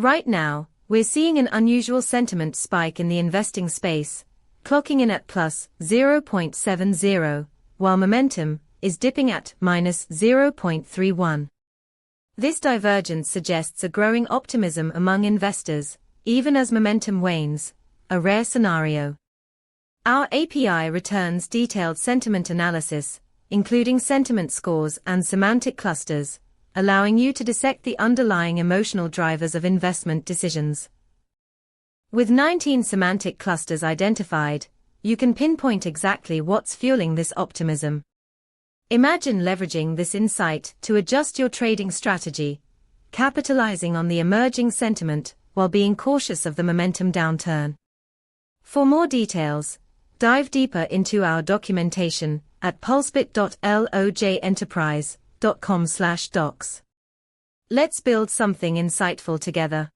Right now, we're seeing an unusual sentiment spike in the investing space, clocking in at plus 0.70, while momentum is dipping at minus 0.31. This divergence suggests a growing optimism among investors, even as momentum wanes, a rare scenario. Our API returns detailed sentiment analysis, including sentiment scores and semantic clusters, allowing you to dissect the underlying emotional drivers of investment decisions. With 19 semantic clusters identified, you can pinpoint exactly what's fueling this optimism. Imagine leveraging this insight to adjust your trading strategy, capitalizing on the emerging sentiment while being cautious of the momentum downturn. For more details, dive deeper into our documentation at pulsebit.lojenterprise.com/docs. Let's build something insightful together.